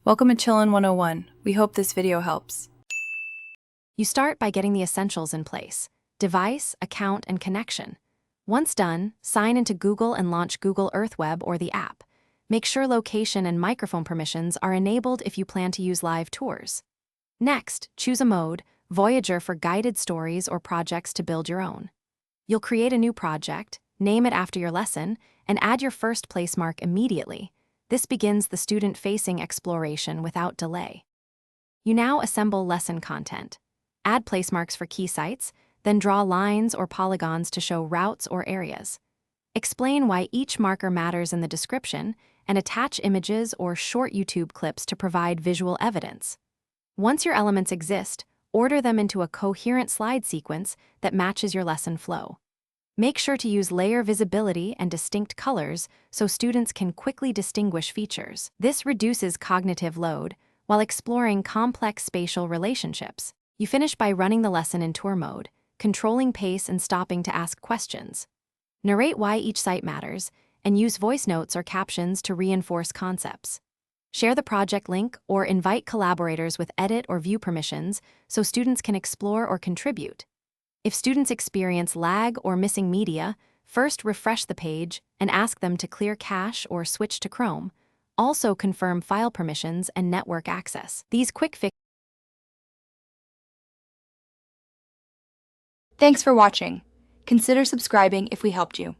Welcome to Chillin' 101. We hope this video helps. You start by getting the essentials in place: device, account, and connection. Once done, sign into Google and launch Google Earth Web or the app. Make sure location and microphone permissions are enabled if you plan to use live tours. Next, choose a mode, Voyager for guided stories or projects to build your own. You'll create a new project, name it after your lesson, and add your first placemark immediately. This begins the student-facing exploration without delay. You now assemble lesson content. Add placemarks for key sites, then draw lines or polygons to show routes or areas. Explain why each marker matters in the description, and attach images or short YouTube clips to provide visual evidence. Once your elements exist, order them into a coherent slide sequence that matches your lesson flow. Make sure to use layer visibility and distinct colors so students can quickly distinguish features. This reduces cognitive load while exploring complex spatial relationships. You finish by running the lesson in tour mode, controlling pace and stopping to ask questions. Narrate why each site matters, and use voice notes or captions to reinforce concepts. Share the project link or invite collaborators with edit or view permissions so students can explore or contribute. If students experience lag or missing media, first refresh the page and ask them to clear cache or switch to Chrome. Also confirm file permissions and network access. These quick fixes. Thanks for watching. Consider subscribing if we helped you.